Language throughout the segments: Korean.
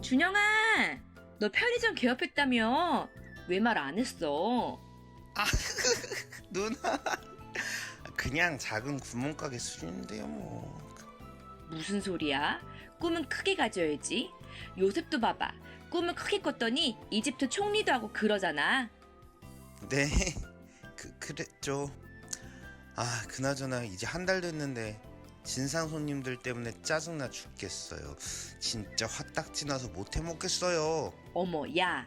준영아, 너 편의점 개업했다며? 왜 말 안 했어? 아, 누나. 그냥 작은 구멍가게 수준인데요, 뭐. 무슨 소리야? 꿈은 크게 가져야지. 요셉도 봐봐. 꿈을 크게 꿨더니 이집트 총리도 하고 그러잖아. 네, 그랬죠. 아, 그나저나 이제 한 달 됐는데 진상 손님들 때문에 짜증나 죽겠어요. 진짜 화딱지 나서 못 해먹겠어요. 어머, 야.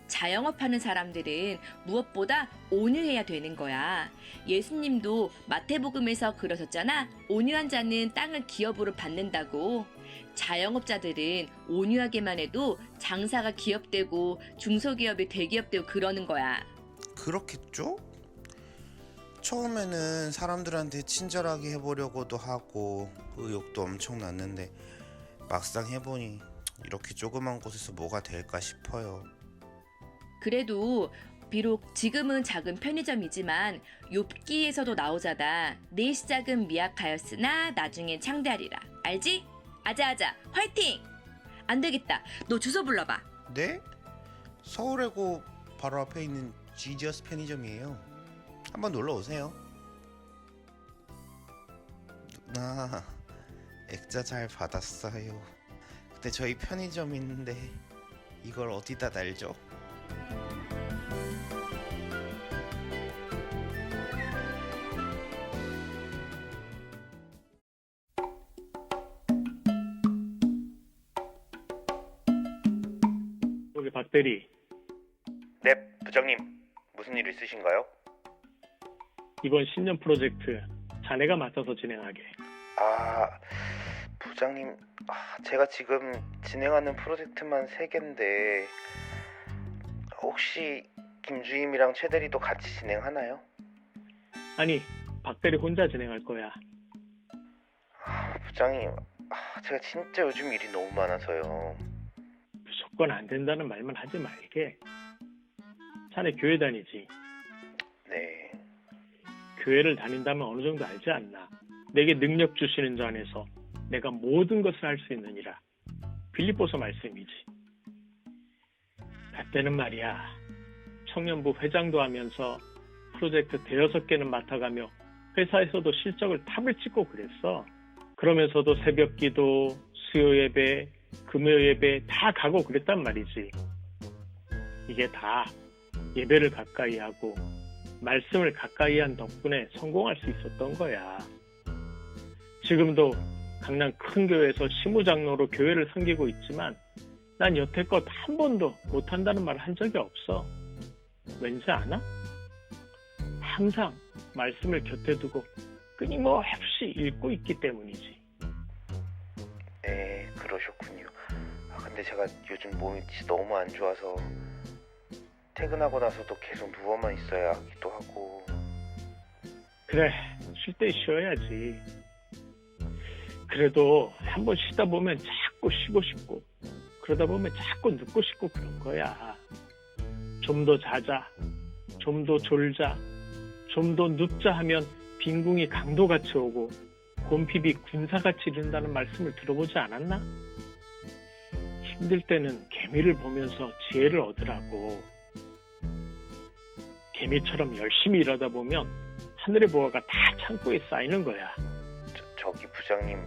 자영업하는 사람들은 무엇보다 온유해야 되는 거야. 예수님도 마태복음에서 그러셨잖아. 온유한 자는 땅을 기업으로 받는다고. 자영업자들은 온유하게만 해도 장사가 기업되고 중소기업이 대기업되고 그러는 거야. 그렇겠죠? 처음에는 사람들한테 친절하게 해보려고도 하고 의욕도 엄청 났는데 막상 해보니 이렇게 조그만 곳에서 뭐가 될까 싶어요. 그래도 비록 지금은 작은 편의점이지만 욥기에서도 나오잖아. 내 시작은 미약하였으나 나중엔 창대하리라. 알지? 아자아자 화이팅! 안 되겠다. 너 주소 불러봐. 네? 서울에고 바로 앞에 있는 지지어스 편의점이에요. 한번 놀러 오세요. 누나, 액자 잘 받았어요. 근데 저희 편의점 있는데 이걸 어디다 날죠? 여기 박대리, 네, 부장님. 무슨 일 있으신가요? 이번 신년 프로젝트 자네가 맡아서 진행하게. 아, 부장님, 제가 지금 진행하는 프로젝트만 3개인데 혹시 김주임이랑 최대리도 같이 진행하나요? 아니, 박대리 혼자 진행할 거야. 부장님, 제가 진짜 요즘 일이 너무 많아서요. 무조건 안 된다는 말만 하지 말게. 자네 교회 다니지? 네, 교회를 다닌다면 어느 정도 알지 않나? 내게 능력 주시는 자 안에서 내가 모든 것을 할 수 있느니라. 빌립보서 말씀이지. 그때는 말이야, 청년부 회장도 하면서 프로젝트 5개는 맡아가며 회사에서도 실적을 탑을 찍고 그랬어. 그러면서도 새벽 기도, 수요 예배, 금요 예배 다 가고 그랬단 말이지. 이게 다 예배를 가까이 하고 말씀을 가까이 한 덕분에 성공할 수 있었던 거야. 지금도 강남 큰 교회에서 시무장로로 교회를 섬기고 있지만 난 여태껏 한 번도 못한다는 말을 한 적이 없어. 왠지 아나? 항상 말씀을 곁에 두고 끊임없이 읽고 있기 때문이지. 네, 그러셨군요. 근데 제가 요즘 몸이 너무 안 좋아서 퇴근하고 나서도 계속 누워만 있어야 하기도 하고. 그래, 쉴 때 쉬어야지. 그래도 한번 쉬다 보면 자꾸 쉬고 싶고 그러다 보면 자꾸 눕고 싶고 그런 거야. 좀 더 자자, 좀 더 졸자, 좀 더 눕자 하면 빈궁이 강도같이 오고 곰핍이 군사같이 이른다는 말씀을 들어보지 않았나? 힘들 때는 개미를 보면서 지혜를 얻으라고. 개미처럼 열심히 일하다 보면 하늘의 보화가 다 창고에 쌓이는 거야. 저기 부장님,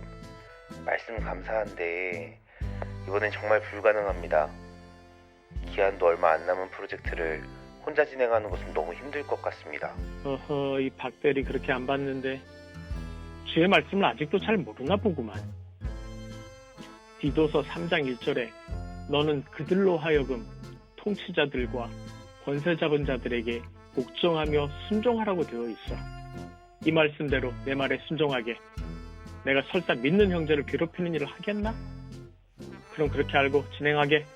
말씀 감사한데 이번엔 정말 불가능합니다. 기한도 얼마 안 남은 프로젝트를 혼자 진행하는 것은 너무 힘들 것 같습니다. 어허, 이 박대리 그렇게 안 봤는데 주의 말씀을 아직도 잘 모르나 보구만. 디도서 3장 1절에 너는 그들로 하여금 통치자들과 권세 잡은 자들에게 복종하며 순종하라고 되어 있어. 이 말씀대로 내 말에 순종하게. 내가 설사 믿는 형제를 괴롭히는 일을 하겠나? 그럼 그렇게 알고 진행하게.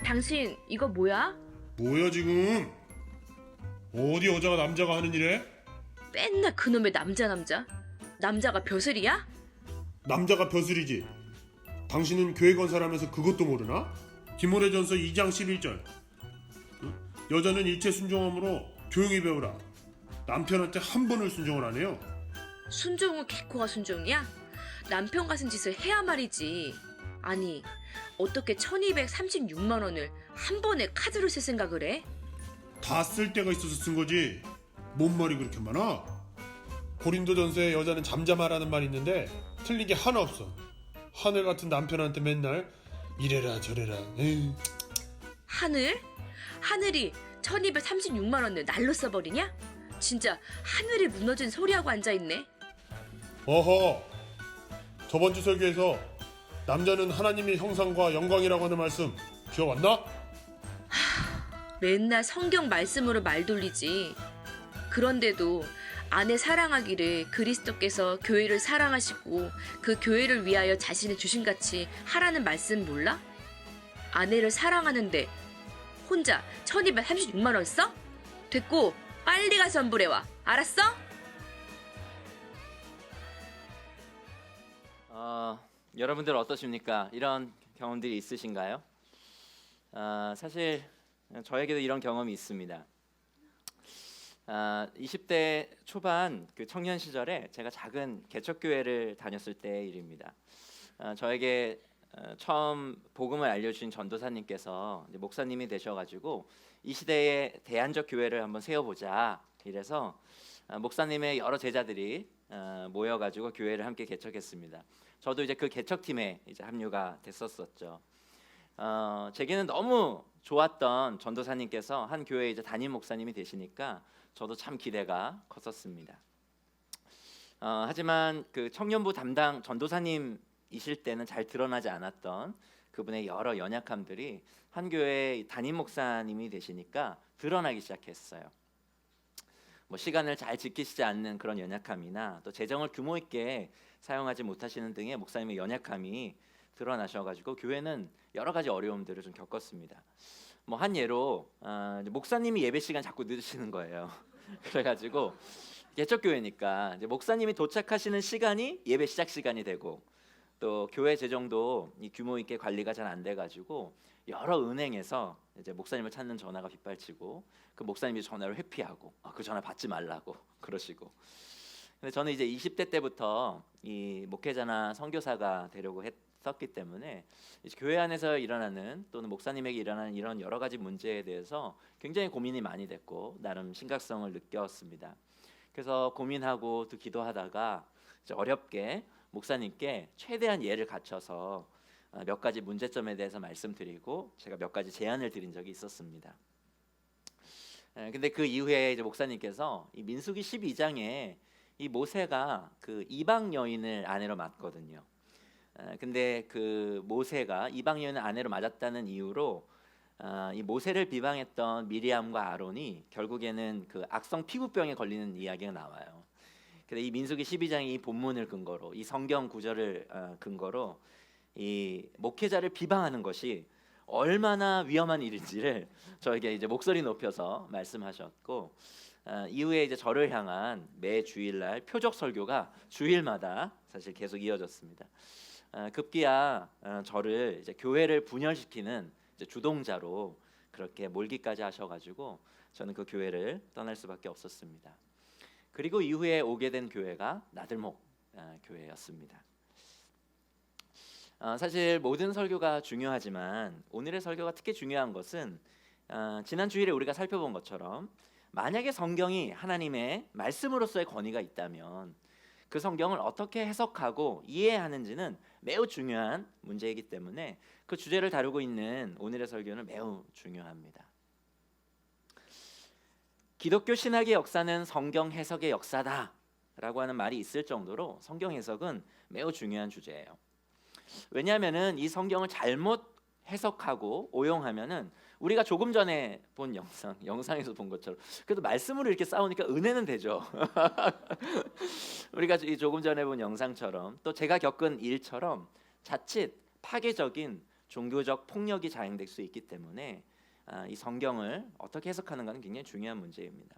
당신 이거 뭐야? 뭐야 지금? 어디 여자가 남자가 하는 일에? 맨날 그놈의 남자. 남자가 벼슬이야? 남자가 벼슬이지. 당신은 교회 건설하면서 그것도 모르나? 디모데전서 2장 11절. 여자는 일체 순종함으로 조용히 배우라. 남편한테 한 번을 순종을 안 해요. 순종은 개코가 순종이야? 남편 같은 짓을 해야 말이지. 아니, 어떻게 1236만 원을 한 번에 카드로 쓸 생각을 해? 다 쓸 때가 있어서 쓴 거지. 뭔 말이 그렇게 많아? 고린도전서에 여자는 잠잠하라는 말이 있는데 틀린 게 하나 없어. 하늘 같은 남편한테 맨날 이래라 저래라. 에이. 하늘? 하늘이 1236만 원을 날로 써버리냐? 진짜 하늘이 무너진 소리하고 앉아있네. 어허. 저번 주 설교에서 남자는 하나님의 형상과 영광이라고 하는 말씀 기억 안 나? 맨날 성경 말씀으로 말 돌리지. 그런데도 아내 사랑하기를 그리스도께서 교회를 사랑하시고 그 교회를 위하여 자신을 주신같이 하라는 말씀 몰라? 아내를 사랑하는데 혼자 1236만 원 써? 됐고 빨리 가서 환불해와. 알았어? 여러분들 어떠십니까? 이런 경험들이 있으신가요? 사실 저에게도 이런 경험이 있습니다. 20대 초반 그 청년 시절에 제가 작은 개척교회를 다녔을 때의 일입니다. 저에게 처음 복음을 알려주신 전도사님께서 이제 목사님이 되셔가지고 이 시대에 대안적 교회를 한번 세워보자 이래서 목사님의 여러 제자들이 모여가지고 교회를 함께 개척했습니다. 저도 이제 그 개척팀에 이제 합류가 됐었었죠. 제게는 너무 좋았던 전도사님께서 한 교회 이제 담임 목사님이 되시니까 저도 참 기대가 컸었습니다. 하지만 그 청년부 담당 전도사님이실 때는 잘 드러나지 않았던 그분의 여러 연약함들이 한 교회 담임 목사님이 되시니까 드러나기 시작했어요. 뭐 시간을 잘 지키시지 않는 그런 연약함이나 또 재정을 규모 있게 사용하지 못하시는 등의 목사님의 연약함이 드러나셔가지고 교회는 여러 가지 어려움들을 좀 겪었습니다. 뭐 한 예로 목사님이 예배 시간 자꾸 늦으시는 거예요. 그래가지고 개척교회니까 이제 목사님이 도착하시는 시간이 예배 시작 시간이 되고 또 교회 재정도 이 규모 있게 관리가 잘 안 돼가지고 여러 은행에서 이제 목사님을 찾는 전화가 빗발치고 그 목사님이 전화를 회피하고 그 전화 받지 말라고 그러시고. 근데 저는 이제 20대 때부터 이 목회자나 선교사가 되려고 했었기 때문에 이제 교회 안에서 일어나는 또는 목사님에게 일어나는 이런 여러 가지 문제에 대해서 굉장히 고민이 많이 됐고 나름 심각성을 느꼈습니다. 그래서 고민하고 또 기도하다가 이제 어렵게 목사님께 최대한 예를 갖춰서 몇 가지 문제점에 대해서 말씀드리고 제가 몇 가지 제안을 드린 적이 있었습니다. 근데 그 이후에 이제 목사님께서 이 민수기 12장에 이 모세가 그 이방 여인을 아내로 맞거든요. 근데 그 모세가 이방 여인을 아내로 맞았다는 이유로 이 모세를 비방했던 미리암과 아론이 결국에는 그 악성 피부병에 걸리는 이야기가 나와요. 근데 이 민수기 12장의 이 본문을 근거로 이 성경 구절을 근거로 이 목회자를 비방하는 것이 얼마나 위험한 일인지를 저에게 이제 목소리 높여서 말씀하셨고 이후에 이제 저를 향한 매 주일날 표적 설교가 주일마다 사실 계속 이어졌습니다. 급기야 저를 이제 교회를 분열시키는 이제 주동자로 그렇게 몰기까지 하셔가지고 저는 그 교회를 떠날 수밖에 없었습니다. 그리고 이후에 오게 된 교회가 나들목 교회였습니다. 사실 모든 설교가 중요하지만 오늘의 설교가 특히 중요한 것은 지난 주일에 우리가 살펴본 것처럼 만약에 성경이 하나님의 말씀으로서의 권위가 있다면 그 성경을 어떻게 해석하고 이해하는지는 매우 중요한 문제이기 때문에 그 주제를 다루고 있는 오늘의 설교는 매우 중요합니다. 기독교 신학의 역사는 성경 해석의 역사다라고 하는 말이 있을 정도로 성경 해석은 매우 중요한 주제예요. 왜냐하면은 이 성경을 잘못 해석하고 오용하면은 우리가 조금 전에 본 영상에서 본 것처럼 그래도 말씀으로 이렇게 싸우니까 은혜는 되죠. 우리가 조금 전에 본 영상처럼 또 제가 겪은 일처럼 자칫 파괴적인 종교적 폭력이 자행될 수 있기 때문에 이 성경을 어떻게 해석하는가는 굉장히 중요한 문제입니다.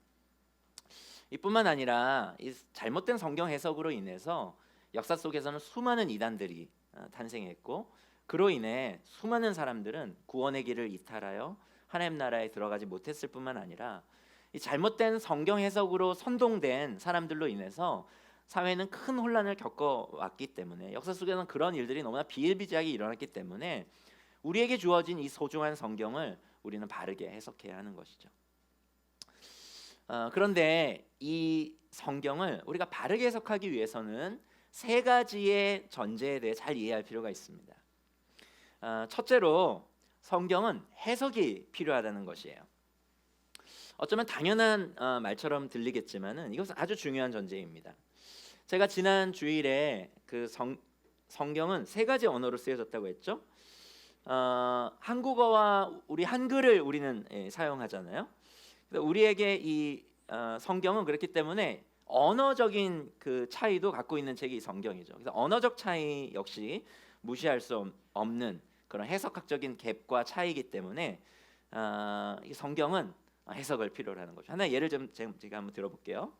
이뿐만 아니라 이 잘못된 성경 해석으로 인해서 역사 속에서는 수많은 이단들이 탄생했고 그로 인해 수많은 사람들은 구원의 길을 이탈하여 하나님 나라에 들어가지 못했을 뿐만 아니라 이 잘못된 성경 해석으로 선동된 사람들로 인해서 사회는 큰 혼란을 겪어왔기 때문에, 역사 속에서는 그런 일들이 너무나 비일비재하게 일어났기 때문에 우리에게 주어진 이 소중한 성경을 우리는 바르게 해석해야 하는 것이죠. 그런데 이 성경을 우리가 바르게 해석하기 위해서는 세 가지의 전제에 대해 잘 이해할 필요가 있습니다. 첫째로 성경은 해석이 필요하다는 것이에요. 어쩌면 당연한 말처럼 들리겠지만은 이것은 아주 중요한 전제입니다. 제가 지난 주일에 그 성경은 세 가지 언어로 쓰여졌다고 했죠. 한국어와 우리 한글을 우리는 사용하잖아요. 그래서 우리에게 이 성경은 그렇기 때문에 언어적인 그 차이도 갖고 있는 책이 이 성경이죠. 그래서 언어적 차이 역시 무시할 수 없는 그런 해석학적인 갭과 차이이기 때문에 이 성경은 해석을 필요로 하는 거죠. 하나 예를 좀 제가 한번 들어볼게요.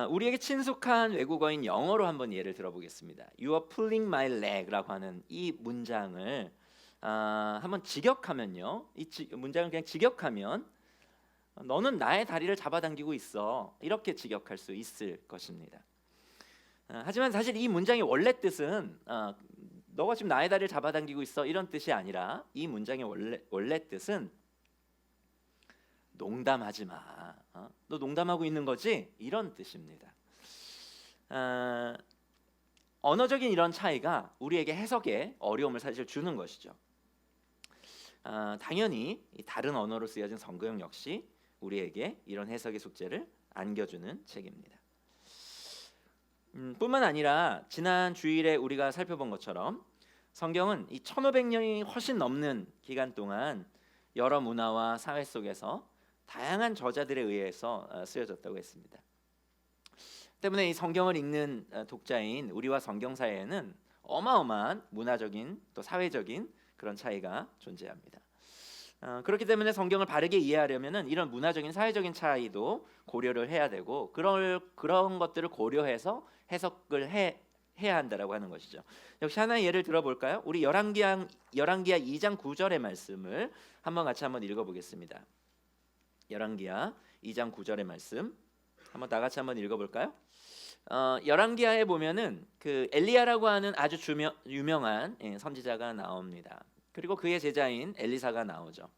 우리에게 친숙한 외국어인 영어로 한번 예를 들어보겠습니다. You are pulling my leg라고 하는 이 문장을 한번 직역하면요. 이 문장을 그냥 직역하면 너는 나의 다리를 잡아당기고 있어, 이렇게 직역할 수 있을 것입니다. 하지만 사실 이 문장의 원래 뜻은 너가 지금 나의 다리를 잡아당기고 있어, 이런 뜻이 아니라 이 문장의 원래 뜻은 농담하지 마, 너 농담하고 있는 거지? 이런 뜻입니다. 언어적인 이런 차이가 우리에게 해석에 어려움을 사실 주는 것이죠. 당연히 다른 언어로 쓰여진 성경 역시 우리에게 이런 해석의 숙제를 안겨주는 책입니다. 뿐만 아니라 지난 주일에 우리가 살펴본 것처럼 성경은 이 1500년이 훨씬 넘는 기간 동안 여러 문화와 사회 속에서 다양한 저자들에 의해서 쓰여졌다고 했습니다. 때문에 이 성경을 읽는 독자인 우리와 성경사에는 어마어마한 문화적인 또 사회적인 그런 차이가 존재합니다. 그렇기 때문에 성경을 바르게 이해하려면은 이런 문화적인 사회적인 차이도 고려를 해야 되고 그런 것들을 고려해서 해석을 해야 한다라고 하는 것이죠. 역시 하나의 예를 들어볼까요? 우리 열왕기하 2장 9절의 말씀을 같이 한번 읽어보겠습니다. 열왕기하 2장 9절의 말씀 한번 다 같이 한번 읽어볼까요? 열왕기하에 보면은 그 엘리야라고 하는 아주 유명한 선지자가 나옵니다. 그리고 그의 제자인 엘리사가 나오죠.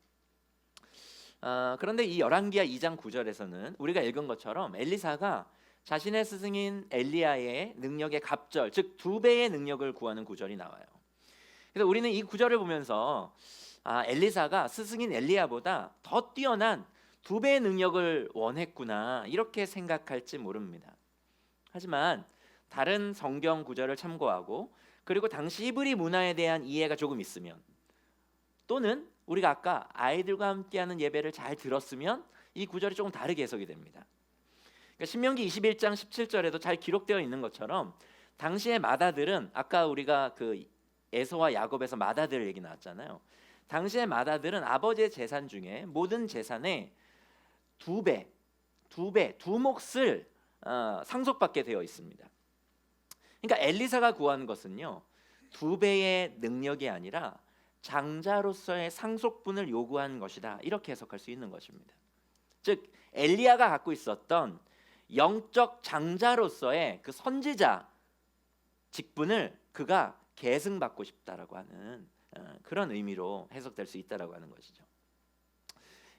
그런데 이 열왕기하 2장 9절에서는 우리가 읽은 것처럼 엘리사가 자신의 스승인 엘리야의 능력의 갑절, 즉 2배의 능력을 구하는 구절이 나와요. 그래서 우리는 이 구절을 보면서 엘리사가 스승인 엘리야보다 더 뛰어난 2배의 능력을 원했구나, 이렇게 생각할지 모릅니다. 하지만 다른 성경 구절을 참고하고 그리고 당시 히브리 문화에 대한 이해가 조금 있으면, 또는 우리가 아까 아이들과 함께하는 예배를 잘 들었으면 이 구절이 조금 다르게 해석이 됩니다. 그러니까 신명기 21장 17절에도 잘 기록되어 있는 것처럼 당시의 마다들은, 아까 우리가 그 에서와 야곱에서 마다들 얘기 나왔잖아요. 당시의 마다들은 아버지의 재산 중에 모든 재산의 2배, 두 몫을 상속받게 되어 있습니다. 그러니까 엘리사가 구한 것은요, 2배의 능력이 아니라 장자로서의 상속분을 요구한 것이다, 이렇게 해석할 수 있는 것입니다. 즉 엘리야가 갖고 있었던 영적 장자로서의 그 선지자 직분을 그가 계승받고 싶다라고 하는 그런 의미로 해석될 수 있다라고 하는 것이죠.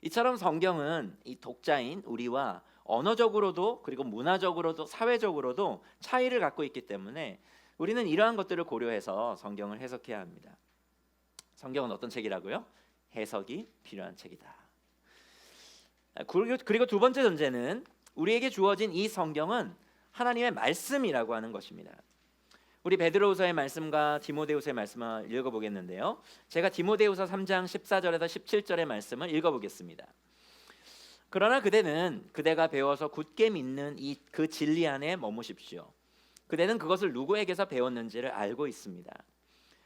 이처럼 성경은 이 독자인 우리와 언어적으로도 그리고 문화적으로도 사회적으로도 차이를 갖고 있기 때문에 우리는 이러한 것들을 고려해서 성경을 해석해야 합니다. 성경은 어떤 책이라고요? 해석이 필요한 책이다. 그리고 두 번째 전제는 우리에게 주어진 이 성경은 하나님의 말씀이라고 하는 것입니다. 우리 베드로후서의 말씀과 디모데후서의 말씀을 읽어보겠는데요. 제가 디모데후서 3장 14절에서 17절의 말씀을 읽어보겠습니다. 그러나 그대가 배워서 굳게 믿는 그 진리 안에 머무십시오. 그대는 그것을 누구에게서 배웠는지를 알고 있습니다.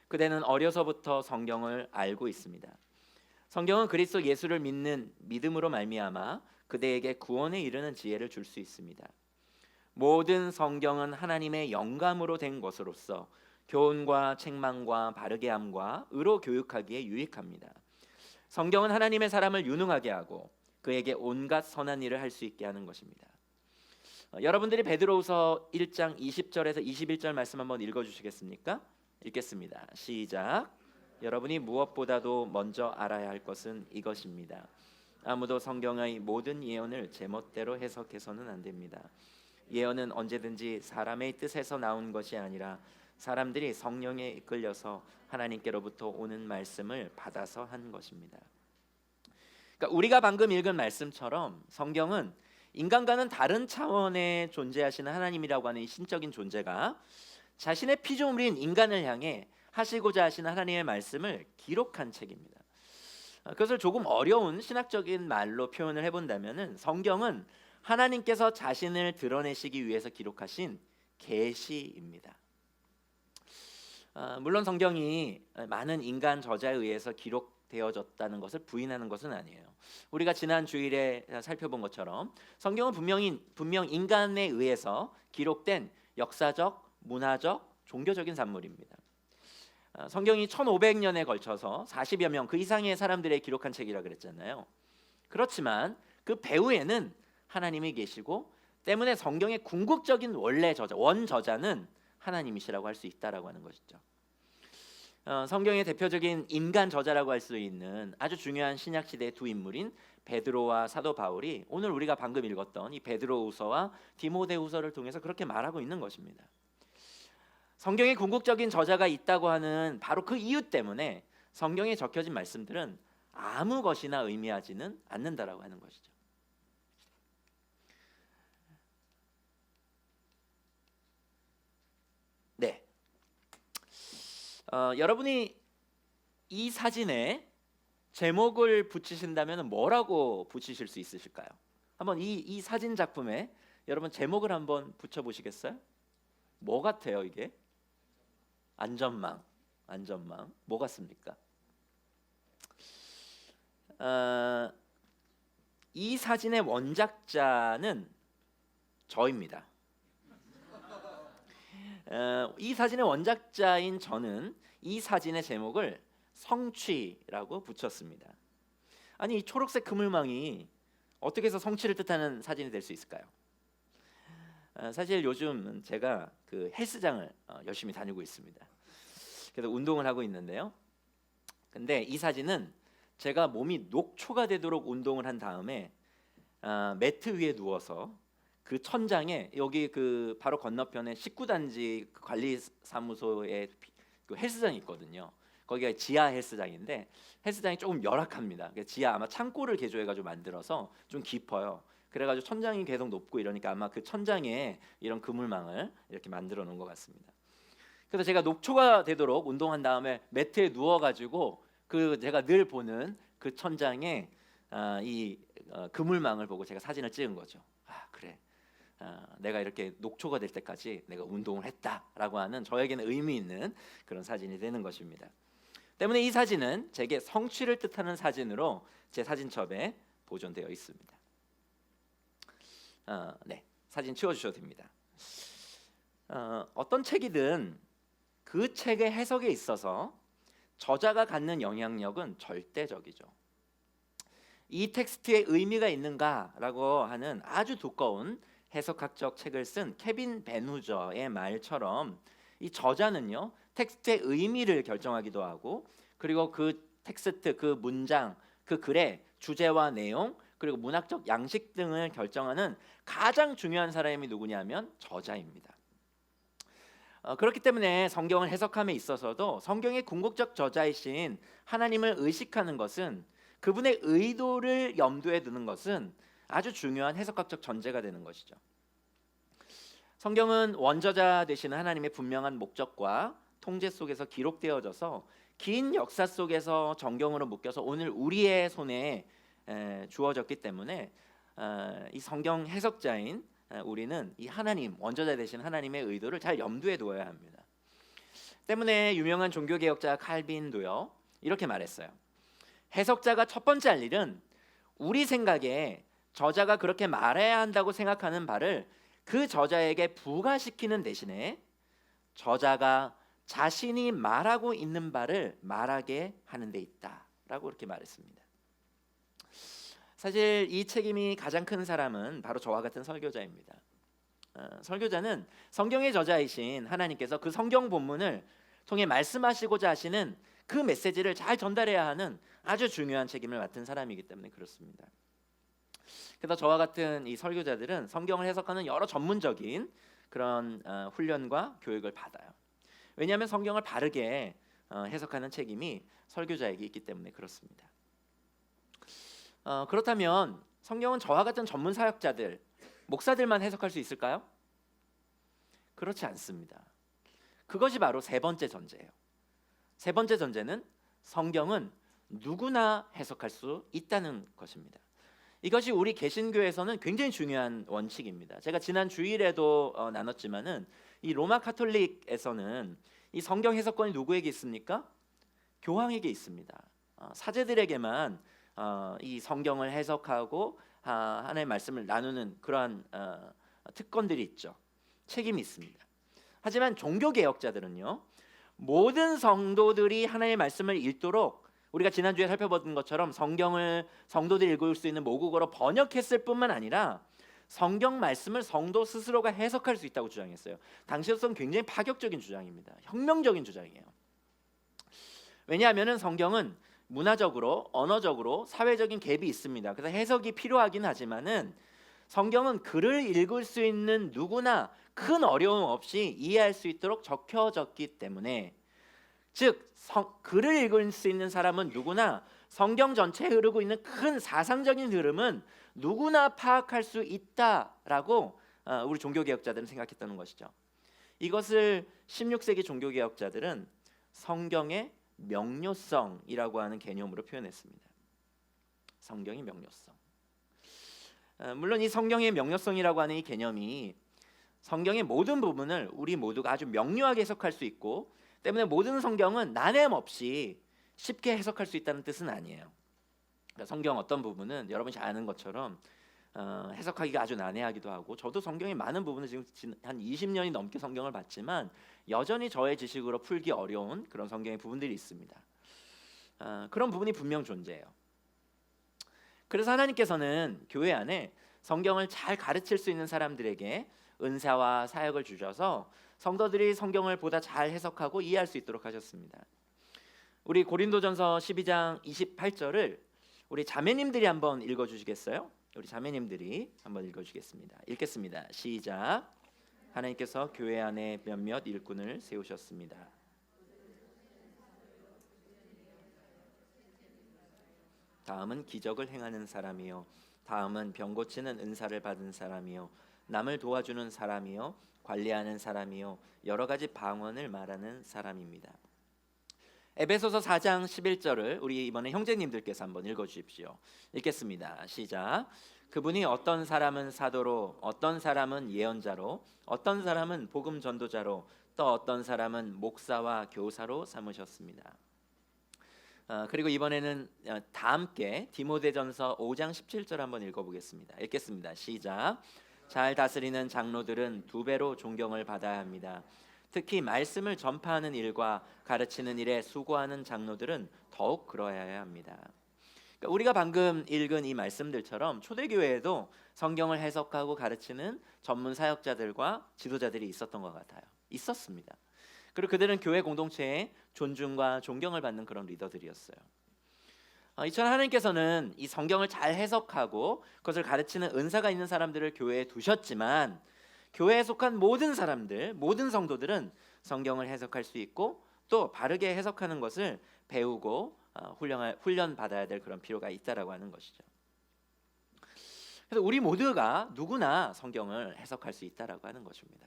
그대는 어려서부터 성경을 알고 있습니다. 성경은 그리스도 예수를 믿는 믿음으로 말미암아 그대에게 구원에 이르는 지혜를 줄 수 있습니다. 모든 성경은 하나님의 영감으로 된 것으로서 교훈과 책망과 바르게 함과 의로 교육하기에 유익합니다. 성경은 하나님의 사람을 유능하게 하고 그에게 온갖 선한 일을 할 수 있게 하는 것입니다. 여러분들이 베드로후서 1장 20절에서 21절 말씀 한번 읽어주시겠습니까? 읽겠습니다. 시작. 여러분이 무엇보다도 먼저 알아야 할 것은 이것입니다. 아무도 성경의 모든 예언을 제멋대로 해석해서는 안 됩니다. 예언은 언제든지 사람의 뜻에서 나온 것이 아니라 사람들이 성령에 이끌려서 하나님께로부터 오는 말씀을 받아서 한 것입니다. 그러니까 우리가 방금 읽은 말씀처럼 성경은 인간과는 다른 차원에 존재하시는 하나님이라고 하는 이 신적인 존재가 자신의 피조물인 인간을 향해 하시고자 하시는 하나님의 말씀을 기록한 책입니다. 그것을 조금 어려운 신학적인 말로 표현을 해본다면은 성경은 하나님께서 자신을 드러내시기 위해서 기록하신 계시입니다. 물론 성경이 많은 인간 저자에 의해서 기록되어졌다는 것을 부인하는 것은 아니에요. 우리가 지난 주일에 살펴본 것처럼 성경은 분명 인간에 의해서 기록된 역사적, 문화적, 종교적인 산물입니다. 성경이 1500년에 걸쳐서 40여 명 그 이상의 사람들의 기록한 책이라 그랬잖아요. 그렇지만 그 배후에는 하나님이 계시고 때문에 성경의 궁극적인 원래 저자, 원저자는 하나님이시라고 할 수 있다라고 하는 것이죠. 성경의 대표적인 인간 저자라고 할 수 있는 아주 중요한 신약 시대의 두 인물인 베드로와 사도 바울이 오늘 우리가 방금 읽었던 이 베드로후서와 디모데후서를 통해서 그렇게 말하고 있는 것입니다. 성경의 궁극적인 저자가 있다고 하는 바로 그 이유 때문에 성경에 적혀진 말씀들은 아무 것이나 의미하지는 않는다라고 하는 것이죠. 네. 여러분이 이 사진에 제목을 붙이신다면 뭐라고 붙이실 수 있으실까요? 한번 이 사진 작품에 여러분 제목을 한번 붙여 보시겠어요? 뭐 같아요 이게? 안전망. 뭐 같습니까? 이 사진의 원작자는 저입니다. 이 사진의 원작자인 저는 이 사진의 제목을 성취라고 붙였습니다. 아니 이 초록색 그물망이 어떻게 해서 성취를 뜻하는 사진이 될 수 있을까요? 사실 요즘 제가 그 헬스장을 열심히 다니고 있습니다. 그래서 운동을 하고 있는데요. 근데 이 사진은 제가 몸이 녹초가 되도록 운동을 한 다음에 매트 위에 누워서 그 천장에 여기 그 바로 건너편에 19단지 관리사무소에 그 헬스장이 있거든요. 거기가 지하 헬스장인데 헬스장이 조금 열악합니다. 지하 아마 창고를 개조해가지고 만들어서 좀 깊어요. 그래가지고 천장이 계속 높고 이러니까 아마 그 천장에 이런 그물망을 이렇게 만들어 놓은 것 같습니다. 그래서 제가 녹초가 되도록 운동한 다음에 매트에 누워가지고 그 제가 늘 보는 그 천장에 이 그물망을 보고 제가 사진을 찍은 거죠. 아 그래, 내가 이렇게 녹초가 될 때까지 내가 운동을 했다라고 하는 저에게는 의미 있는 그런 사진이 되는 것입니다. 때문에 이 사진은 제게 성취를 뜻하는 사진으로 제 사진첩에 보존되어 있습니다. 네, 사진 치워주셔도 됩니다. 어떤 책이든 그 책의 해석에 있어서 저자가 갖는 영향력은 절대적이죠. 이 텍스트에 의미가 있는가라고 하는 아주 두꺼운 해석학적 책을 쓴 케빈 벤후저의 말처럼 이 저자는요 텍스트의 의미를 결정하기도 하고 그리고 그 텍스트, 그 문장, 그 글의 주제와 내용 그리고 문학적 양식 등을 결정하는 가장 중요한 사람이 누구냐면 저자입니다. 그렇기 때문에 성경을 해석함에 있어서도 성경의 궁극적 저자이신 하나님을 의식하는 것은 그분의 의도를 염두에 두는 것은 아주 중요한 해석학적 전제가 되는 것이죠. 성경은 원저자 되시는 하나님의 분명한 목적과 통제 속에서 기록되어져서 긴 역사 속에서 정경으로 묶여서 오늘 우리의 손에 주어졌기 때문에 이 성경 해석자인 우리는 이 하나님, 원저자 되신 하나님의 의도를 잘 염두에 두어야 합니다. 때문에 유명한 종교개혁자 칼빈도요 이렇게 말했어요. 해석자가 첫 번째 할 일은 우리 생각에 저자가 그렇게 말해야 한다고 생각하는 바를 그 저자에게 부과시키는 대신에 저자가 자신이 말하고 있는 바를 말하게 하는 데 있다라고 이렇게 말했습니다. 사실 이 책임이 가장 큰 사람은 바로 저와 같은 설교자입니다. 설교자는 성경의 저자이신 하나님께서 그 성경 본문을 통해 말씀하시고자 하시는 그 메시지를 잘 전달해야 하는 아주 중요한 책임을 맡은 사람이기 때문에 그렇습니다. 그래서 저와 같은 이 설교자들은 성경을 해석하는 여러 전문적인 그런 훈련과 교육을 받아요. 왜냐하면 성경을 바르게 해석하는 책임이 설교자에게 있기 때문에 그렇습니다. 그렇다면 성경은 저와 같은 전문 사역자들, 목사들만 해석할 수 있을까요? 그렇지 않습니다. 그것이 바로 세 번째 전제예요. 세 번째 전제는 성경은 누구나 해석할 수 있다는 것입니다. 이것이 우리 개신교에서는 굉장히 중요한 원칙입니다. 제가 지난 주일에도 나눴지만은 이 로마 카톨릭에서는 이 성경 해석권이 누구에게 있습니까? 교황에게 있습니다. 사제들에게만 이 성경을 해석하고 하나님의 말씀을 나누는 그러한 특권들이 있죠. 책임이 있습니다. 하지만 종교개혁자들은요, 모든 성도들이 하나님의 말씀을 읽도록 우리가 지난주에 살펴본 것처럼 성경을 성도들이 읽을 수 있는 모국어로 번역했을 뿐만 아니라 성경 말씀을 성도 스스로가 해석할 수 있다고 주장했어요. 당시로서는 굉장히 파격적인 주장입니다. 혁명적인 주장이에요. 왜냐하면 성경은 문화적으로, 언어적으로, 사회적인 갭이 있습니다. 그래서 해석이 필요하긴 하지만은 성경은 글을 읽을 수 있는 누구나 큰 어려움 없이 이해할 수 있도록 적혀졌기 때문에, 즉 글을 읽을 수 있는 사람은 누구나 성경 전체에 흐르고 있는 큰 사상적인 흐름은 누구나 파악할 수 있다라고 우리 종교개혁자들은 생각했다는 것이죠. 이것을 16세기 종교개혁자들은 성경의 명료성이라고 하는 개념으로 표현했습니다. 성경의 명료성. 물론 이 성경의 명료성이라고 하는 이 개념이 성경의 모든 부분을 우리 모두가 아주 명료하게 해석할 수 있고, 때문에 모든 성경은 난해함 없이 쉽게 해석할 수 있다는 뜻은 아니에요. 그러니까 성경 어떤 부분은 여러분이 잘 아는 것처럼 해석하기가 아주 난해하기도 하고, 저도 성경의 많은 부분을 지금 한 20년이 넘게 성경을 봤지만 여전히 저의 지식으로 풀기 어려운 그런 성경의 부분들이 있습니다. 그런 부분이 분명 존재해요. 그래서 하나님께서는 교회 안에 성경을 잘 가르칠 수 있는 사람들에게 은사와 사역을 주셔서 성도들이 성경을 보다 잘 해석하고 이해할 수 있도록 하셨습니다. 우리 고린도전서 12장 28절을 우리 자매님들이 한번 읽어주시겠어요? 우리 자매님들이 한번 읽어주겠습니다. 읽겠습니다. 시작. 하나님께서 교회 안에 몇몇 일꾼을 세우셨습니다. 다음은 기적을 행하는 사람이요, 다음은 병 고치는 은사를 받은 사람이요, 남을 도와주는 사람이요, 관리하는 사람이요, 여러 가지 방언을 말하는 사람입니다. 에베소서 4장 11절을 우리 이번에 형제님들께서 한번 읽어주십시오. 읽겠습니다. 시작. 그분이 어떤 사람은 사도로, 어떤 사람은 예언자로, 어떤 사람은 복음 전도자로, 또 어떤 사람은 목사와 교사로 삼으셨습니다. 그리고 이번에는 다 함께 디모데전서 5장 17절 한번 읽어보겠습니다. 읽겠습니다. 시작. 잘 다스리는 장로들은 2배로 존경을 받아야 합니다. 특히 말씀을 전파하는 일과 가르치는 일에 수고하는 장로들은 더욱 그러해야 합니다. 그러니까 우리가 방금 읽은 이 말씀들처럼 초대교회에도 성경을 해석하고 가르치는 전문 사역자들과 지도자들이 있었던 것 같아요. 있었습니다. 그리고 그들은 교회 공동체에 존중과 존경을 받는 그런 리더들이었어요. 이처럼 하나님께서는 이 성경을 잘 해석하고 그것을 가르치는 은사가 있는 사람들을 교회에 두셨지만, 교회에 속한 모든 사람들, 모든 성도들은 성경을 해석할 수 있고 또 바르게 해석하는 것을 배우고 훈련 받아야 될 그런 필요가 있다라고 하는 것이죠. 그래서 우리 모두가 누구나 성경을 해석할 수 있다라고 하는 것입니다.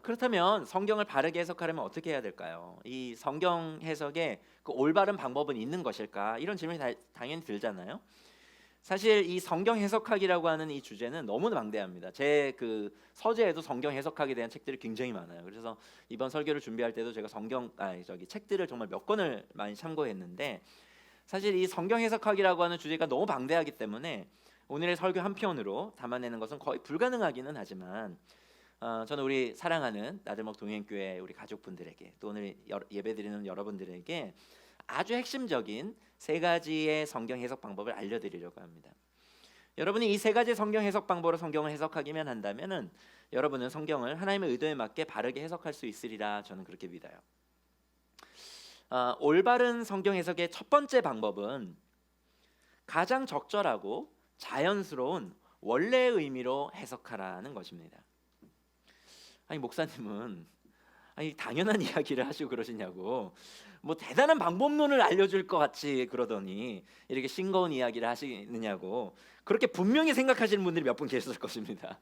그렇다면 성경을 바르게 해석하려면 어떻게 해야 될까요? 이 성경 해석에 그 올바른 방법은 있는 것일까? 이런 질문이 당연히 들잖아요. 사실 이 성경 해석학이라고 하는 이 주제는 너무 방대합니다. 제 그 서재에도 성경 해석학에 대한 책들이 굉장히 많아요. 그래서 이번 설교를 준비할 때도 제가 책들을 정말 몇 권을 많이 참고했는데, 사실 이 성경 해석학이라고 하는 주제가 너무 방대하기 때문에 오늘의 설교 한 편으로 담아내는 것은 거의 불가능하기는 하지만, 저는 우리 사랑하는 나들목 동행교회 우리 가족분들에게 또 오늘 예배드리는 여러분들에게 아주 핵심적인 세 가지의 성경 해석 방법을 알려드리려고 합니다. 여러분이 이 세 가지 성경 해석 방법으로 성경을 해석하기만 한다면은 여러분은 성경을 하나님의 의도에 맞게 바르게 해석할 수 있으리라 저는 그렇게 믿어요. 올바른 성경 해석의 첫 번째 방법은 가장 적절하고 자연스러운 원래의 의미로 해석하라는 것입니다. 아니 목사님은 당연한 이야기를 하시고 그러시냐고, 뭐 대단한 방법론을 알려줄 것 같이 그러더니 이렇게 싱거운 이야기를 하시느냐고 그렇게 분명히 생각하시는 분들이 몇 분 계셨을 것입니다.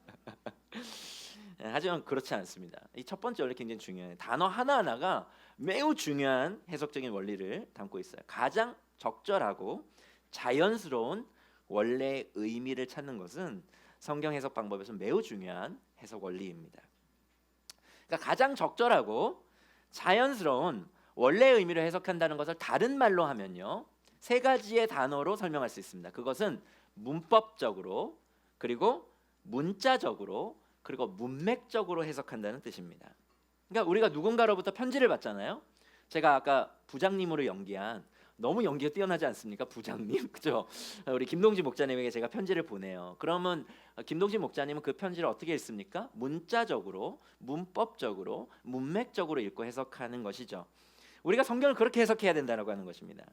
하지만 그렇지 않습니다. 이 첫 번째 원리 굉장히 중요해요. 단어 하나하나가 매우 중요한 해석적인 원리를 담고 있어요. 가장 적절하고 자연스러운 원래의 의미를 찾는 것은 성경 해석 방법에서 매우 중요한 해석 원리입니다. 그러니까 가장 적절하고 자연스러운 원래의 의미를 해석한다는 것을 다른 말로 하면요, 세 가지의 단어로 설명할 수 있습니다. 그것은 문법적으로, 그리고 문자적으로, 그리고 문맥적으로 해석한다는 뜻입니다. 그러니까 우리가 누군가로부터 편지를 받잖아요. 제가 아까 부장님으로 연기한, 너무 연기가 뛰어나지 않습니까? 부장님, 그죠? 우리 김동지 목자님에게 제가 편지를 보내요. 그러면 김동지 목자님은 그 편지를 어떻게 읽습니까? 문자적으로, 문법적으로, 문맥적으로 읽고 해석하는 것이죠. 우리가 성경을 그렇게 해석해야 된다고 하는 것입니다.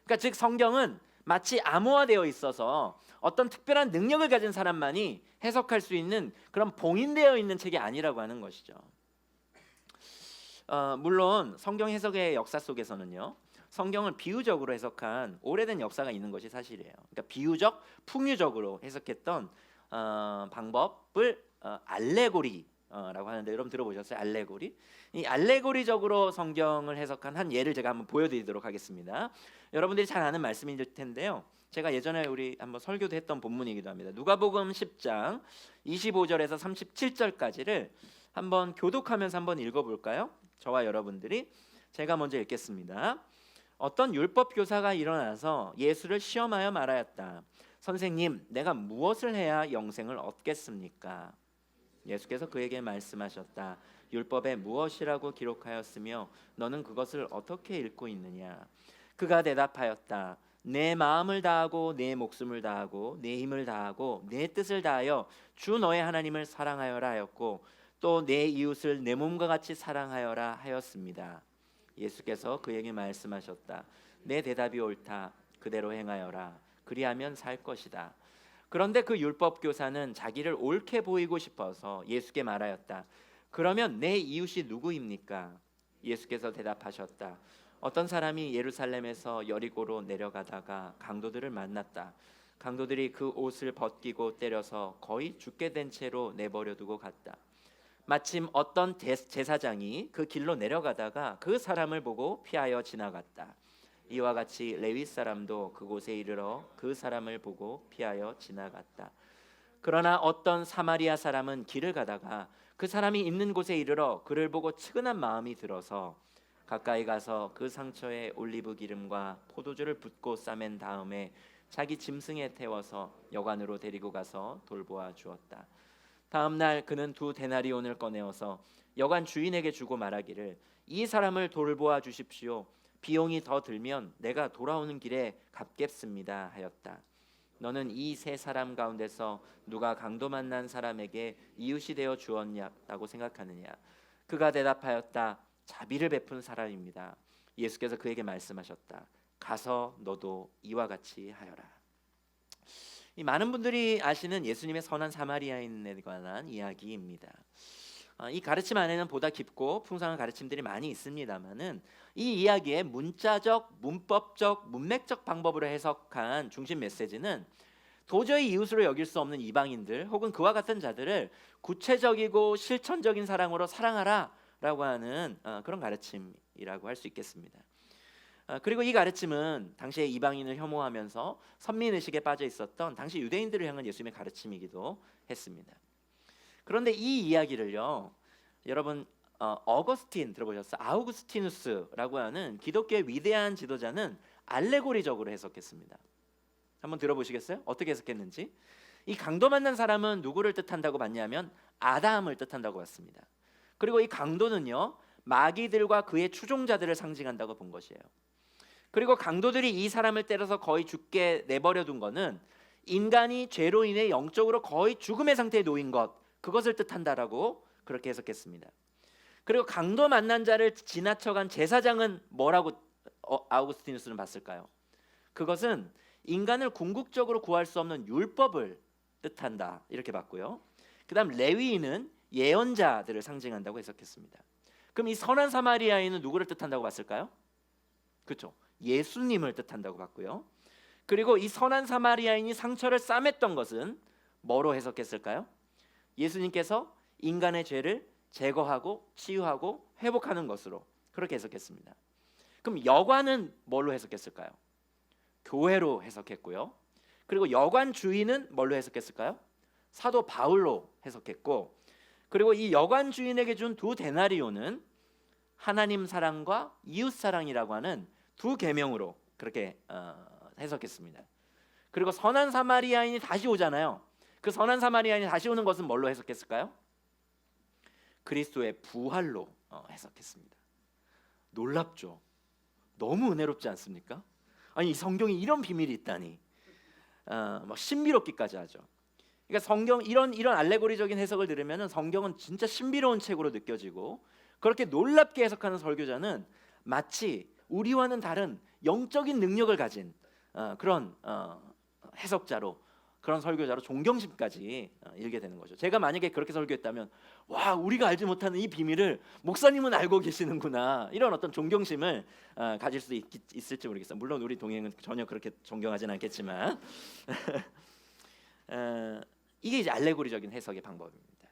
그러니까 즉 성경은 마치 암호화되어 있어서 어떤 특별한 능력을 가진 사람만이 해석할 수 있는 그런 봉인되어 있는 책이 아니라고 하는 것이죠. 물론 성경 해석의 역사 속에서는요, 성경을 비유적으로 해석한 오래된 역사가 있는 것이 사실이에요. 그러니까 비유적, 풍유적으로 해석했던 방법을 알레고리라고 하는데, 여러분 들어보셨어요? 알레고리? 이 알레고리적으로 성경을 해석한 한 예를 제가 한번 보여드리도록 하겠습니다. 여러분들이 잘 아는 말씀일 텐데요. 제가 예전에 우리 한번 설교도 했던 본문이기도 합니다. 누가복음 10장 25절에서 37절까지를 한번 교독하면서 한번 읽어볼까요? 저와 여러분들이. 제가 먼저 읽겠습니다. 어떤 율법 교사가 일어나서 예수를 시험하여 말하였다. 선생님, 내가 무엇을 해야 영생을 얻겠습니까? 예수께서 그에게 말씀하셨다. 율법에 무엇이라고 기록하였으며 너는 그것을 어떻게 읽고 있느냐? 그가 대답하였다. 내 마음을 다하고 내 목숨을 다하고 내 힘을 다하고 내 뜻을 다하여 주 너의 하나님을 사랑하여라 하였고 또 내 이웃을 내 몸과 같이 사랑하여라 하였습니다. 예수께서 그에게 말씀하셨다. 내 대답이 옳다. 그대로 행하여라. 그리하면 살 것이다. 그런데 그 율법 교사는 자기를 옳게 보이고 싶어서 예수께 말하였다. 그러면 내 이웃이 누구입니까? 예수께서 대답하셨다. 어떤 사람이 예루살렘에서 여리고로 내려가다가 강도들을 만났다. 강도들이 그 옷을 벗기고 때려서 거의 죽게 된 채로 내버려 두고 갔다. 마침 어떤 제사장이 그 길로 내려가다가 그 사람을 보고 피하여 지나갔다. 이와 같이 레위 사람도 그곳에 이르러 그 사람을 보고 피하여 지나갔다. 그러나 어떤 사마리아 사람은 길을 가다가 그 사람이 있는 곳에 이르러 그를 보고 측은한 마음이 들어서 가까이 가서 그 상처에 올리브 기름과 포도주를 붓고 싸맨 다음에 자기 짐승에 태워서 여관으로 데리고 가서 돌보아 주었다. 다음 날 그는 2데나리온을 꺼내어서 여관 주인에게 주고 말하기를 이 사람을 돌보아 주십시오. 비용이 더 들면 내가 돌아오는 길에 갚겠습니다 하였다. 너는 이 세 사람 가운데서 누가 강도 만난 사람에게 이웃이 되어 주었냐고 생각하느냐? 그가 대답하였다. 자비를 베푼 사람입니다. 예수께서 그에게 말씀하셨다. 가서 너도 이와 같이 하여라. 이 많은 분들이 아시는 예수님의 선한 사마리아인에 관한 이야기입니다. 이 가르침 안에는 보다 깊고 풍성한 가르침들이 많이 있습니다만은 이 이야기의 문자적, 문법적, 문맥적 방법으로 해석한 중심 메시지는 도저히 이웃으로 여길 수 없는 이방인들 혹은 그와 같은 자들을 구체적이고 실천적인 사랑으로 사랑하라라고 하는 그런 가르침이라고 할 수 있겠습니다. 그리고 이 가르침은 당시에 이방인을 혐오하면서 선민의식에 빠져 있었던 당시 유대인들을 향한 예수님의 가르침이기도 했습니다. 그런데 이 이야기를요, 여러분 어거스틴 들어보셨어요? 아우구스티누스라고 하는 기독교의 위대한 지도자는 알레고리적으로 해석했습니다. 한번 들어보시겠어요? 어떻게 해석했는지. 이 강도 만난 사람은 누구를 뜻한다고 봤냐면 아담을 뜻한다고 봤습니다. 그리고 이 강도는요, 마귀들과 그의 추종자들을 상징한다고 본 것이에요. 그리고 강도들이 이 사람을 때려서 거의 죽게 내버려 둔 거는 인간이 죄로 인해 영적으로 거의 죽음의 상태에 놓인 것, 그것을 뜻한다라고 그렇게 해석했습니다. 그리고 강도 만난 자를 지나쳐간 제사장은 뭐라고 아우구스티누스는 봤을까요? 그것은 인간을 궁극적으로 구할 수 없는 율법을 뜻한다, 이렇게 봤고요. 그 다음 레위인은 예언자들을 상징한다고 해석했습니다. 그럼 이 선한 사마리아인은 누구를 뜻한다고 봤을까요? 그렇죠, 예수님을 뜻한다고 봤고요. 그리고 이 선한 사마리아인이 상처를 싸맸던 것은 뭐로 해석했을까요? 예수님께서 인간의 죄를 제거하고 치유하고 회복하는 것으로 그렇게 해석했습니다. 그럼 여관은 뭘로 해석했을까요? 교회로 해석했고요. 그리고 여관 주인은 뭘로 해석했을까요? 사도 바울로 해석했고, 그리고 이 여관 주인에게 준 두 데나리오는 하나님 사랑과 이웃 사랑이라고 하는 두 계명으로 그렇게 해석했습니다. 그리고 선한 사마리아인이 다시 오잖아요. 그 선한 사마리아인이 다시 오는 것은 뭘로 해석했을까요? 그리스도의 부활로 해석했습니다. 놀랍죠? 너무 은혜롭지 않습니까? 아니, 이 성경에 이런 비밀이 있다니, 막 신비롭기까지 하죠. 그러니까 성경 이런 알레고리적인 해석을 들으면 성경은 진짜 신비로운 책으로 느껴지고, 그렇게 놀랍게 해석하는 설교자는 마치 우리와는 다른 영적인 능력을 가진 그런 해석자로, 그런 설교자로 존경심까지 일게 되는 거죠. 제가 만약에 그렇게 설교했다면, 와, 우리가 알지 못하는 이 비밀을 목사님은 알고 계시는구나, 이런 어떤 존경심을 가질 수 있을지 모르겠어요. 물론 우리 동행은 전혀 그렇게 존경하지는 않겠지만 이게 이제 알레고리적인 해석의 방법입니다.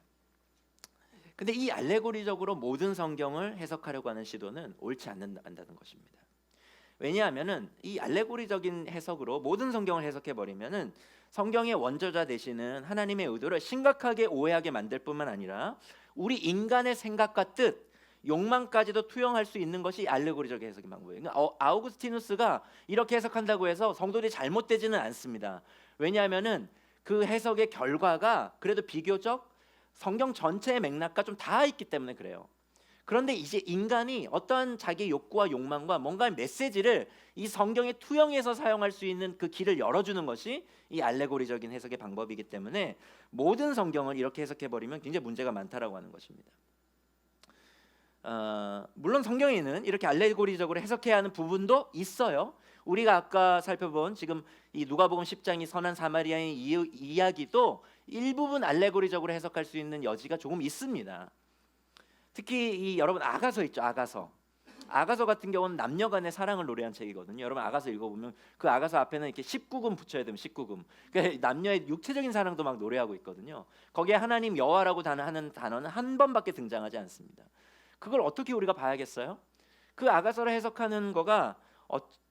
근데 이 알레고리적으로 모든 성경을 해석하려고 하는 시도는 옳지 않는다는 것입니다. 왜냐하면은 이 알레고리적인 해석으로 모든 성경을 해석해 버리면은 성경의 원저자 되시는 하나님의 의도를 심각하게 오해하게 만들 뿐만 아니라 우리 인간의 생각과 뜻, 욕망까지도 투영할 수 있는 것이 알레고리적 해석의 방법이에요. 그러니까 아우구스티누스가 이렇게 해석한다고 해서 성도들이 잘못되지는 않습니다. 왜냐하면은 그 해석의 결과가 그래도 비교적 성경 전체의 맥락과 좀 닿아 있기 때문에 그래요. 그런데 이제 인간이 어떠한 자기의 욕구와 욕망과 뭔가 메시지를 이 성경에 투영해서 사용할 수 있는 그 길을 열어주는 것이 이 알레고리적인 해석의 방법이기 때문에 모든 성경을 이렇게 해석해버리면 굉장히 문제가 많다라고 하는 것입니다. 물론 성경에는 이렇게 알레고리적으로 해석해야 하는 부분도 있어요. 우리가 아까 살펴본 지금 이 누가복음 10장이 선한 사마리아인 이야기도 일부분 알레고리적으로 해석할 수 있는 여지가 조금 있습니다. 특히 이 여러분 아가서 있죠. 아가서 같은 경우는 남녀간의 사랑을 노래한 책이거든요. 여러분 아가서 읽어보면 그 아가서 앞에는 이렇게 19금 붙여야 되면 19금. 그러니까 남녀의 육체적인 사랑도 막 노래하고 있거든요. 거기에 하나님 여호와라고 하는 단어는 한 번밖에 등장하지 않습니다. 그걸 어떻게 우리가 봐야겠어요? 그 아가서를 해석하는 거가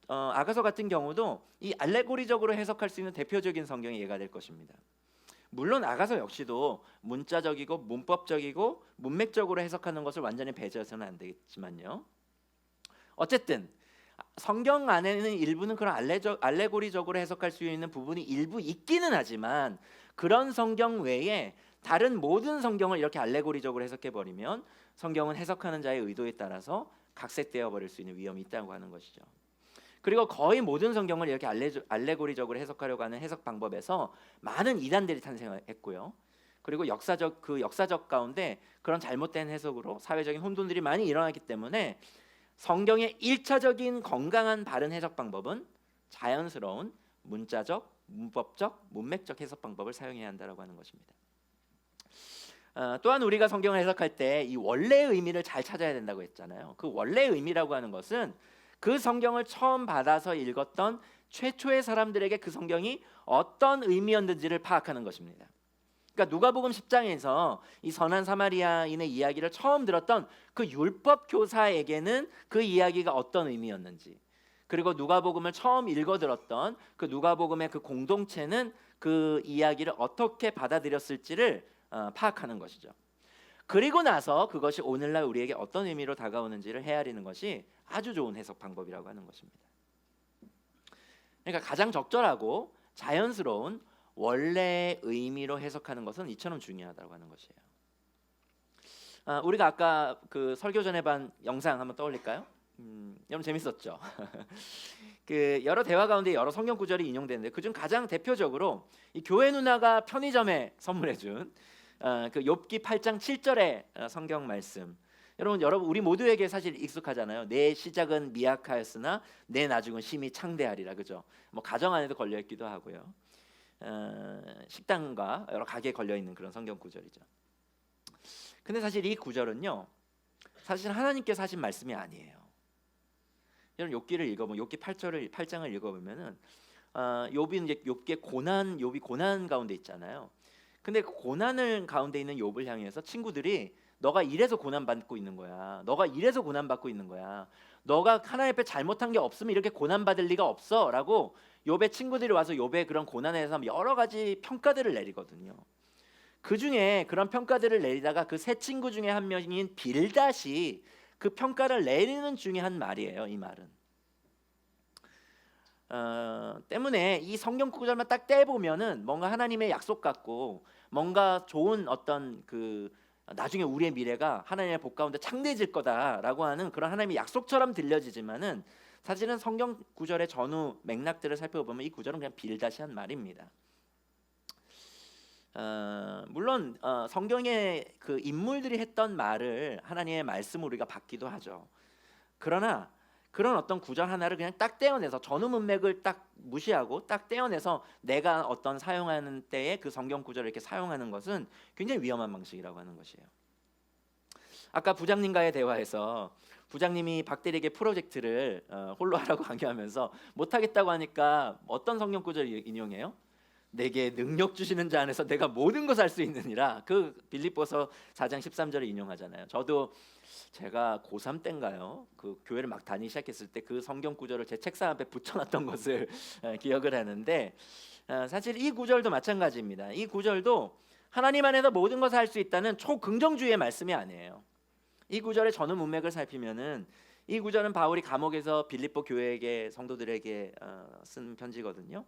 아가서 같은 경우도 이 알레고리적으로 해석할 수 있는 대표적인 성경의 예가 될 것입니다. 물론 아가서 역시도 문자적이고 문법적이고 문맥적으로 해석하는 것을 완전히 배제해서는 안 되겠지만요. 어쨌든 성경 안에는 일부는 그런 알레고리적으로 해석할 수 있는 부분이 일부 있기는 하지만 그런 성경 외에 다른 모든 성경을 이렇게 알레고리적으로 해석해버리면 성경은 해석하는 자의 의도에 따라서 각색되어 버릴 수 있는 위험이 있다고 하는 것이죠. 그리고 거의 모든 성경을 이렇게 알레고리적으로 해석하려고 하는 해석 방법에서 많은 이단들이 탄생했고요. 그리고 역사적 가운데 그런 잘못된 해석으로 사회적인 혼돈들이 많이 일어나기 때문에 성경의 1차적인 건강한 바른 해석 방법은 자연스러운 문자적, 문법적, 문맥적 해석 방법을 사용해야 한다고 하는 것입니다. 또한 우리가 성경을 해석할 때 이 원래의 의미를 잘 찾아야 된다고 했잖아요. 그 원래의 의미라고 하는 것은 그 성경을 처음 받아서 읽었던 최초의 사람들에게 그 성경이 어떤 의미였는지를 파악하는 것입니다. 그러니까 누가복음 10장에서 이 선한 사마리아인의 이야기를 처음 들었던 그 율법 교사에게는 그 이야기가 어떤 의미였는지, 그리고 누가복음을 처음 읽어 들었던 그 누가복음의 그 공동체는 그 이야기를 어떻게 받아들였을지를 파악하는 것이죠. 그리고 나서 그것이 오늘날 우리에게 어떤 의미로 다가오는지를 헤아리는 것이 아주 좋은 해석 방법이라고 하는 것입니다. 그러니까 가장 적절하고 자연스러운 원래의 의미로 해석하는 것은 이처럼 중요하다고 하는 것이에요. 우리가 아까 그 설교 전에 반 영상 한번 떠올릴까요? 여러분 재밌었죠? 그 여러 대화 가운데 여러 성경 구절이 인용되는데 그중 가장 대표적으로 이 교회 누나가 편의점에 선물해준 그 욥기 8장 7절의 성경 말씀. 여러분 우리 모두에게 사실 익숙하잖아요. 내 시작은 미약하였으나 내 나중은 심히 창대하리라, 그죠? 뭐 가정 안에도 걸려 있기도 하고요. 식당과 여러 가게에 걸려 있는 그런 성경 구절이죠. 근데 사실 이 구절은요, 사실 하나님께서 하신 말씀이 아니에요. 여러분 욥기를 읽어보면 욥기 8장을 읽어보면은 욥이 이제 욥이 고난 가운데 있잖아요. 근데 그 고난을 가운데 있는 욥을 향해서 친구들이 너가 이래서 고난 받고 있는 거야. 너가 이래서 고난 받고 있는 거야. 너가 하나님 앞에 잘못한 게 없으면 이렇게 고난 받을 리가 없어라고 욥의 친구들이 와서 욥의 그런 고난에 대해서 여러 가지 평가들을 내리거든요. 그 중에 그런 평가들을 내리다가 그 세 친구 중에 한 명인 빌닷이 그 평가를 내리는 중에 한 말이에요. 이 말은 때문에 이 성경 구절만 딱 떼보면은 뭔가 하나님의 약속 같고 뭔가 좋은 어떤 그 나중에 우리의 미래가 하나님의 복 가운데 창대해질 거다라고 하는 그런 하나님의 약속처럼 들려지지만은 사실은 성경 구절의 전후 맥락들을 살펴보면 이 구절은 그냥 빌닷이 한 말입니다. 물론 성경의 그 인물들이 했던 말을 하나님의 말씀으로 우리가 받기도 하죠. 그러나 그런 어떤 구절 하나를 그냥 딱 떼어내서 전후 문맥을 딱 무시하고 딱 떼어내서 내가 어떤 사용하는 때에 그 성경 구절을 이렇게 사용하는 것은 굉장히 위험한 방식이라고 하는 것이에요. 아까 부장님과의 대화에서 부장님이 박대리에게 프로젝트를 홀로 하라고 강요하면서 못하겠다고 하니까 어떤 성경 구절을 인용해요? 내게 능력 주시는 자 안에서 내가 모든 것을 할 수 있느니라. 그 빌립보서 4장 13절을 인용하잖아요. 저도 제가 고3 때인가요? 그 교회를 막 다니기 시작했을 때 그 성경 구절을 제 책상 앞에 붙여놨던 것을 기억을 하는데 사실 이 구절도 마찬가지입니다. 이 구절도 하나님 안에서 모든 것을 할 수 있다는 초긍정주의의 말씀이 아니에요. 이 구절의 전후 문맥을 살피면은 이 구절은 바울이 감옥에서 빌립보 교회에게 성도들에게 쓴 편지거든요.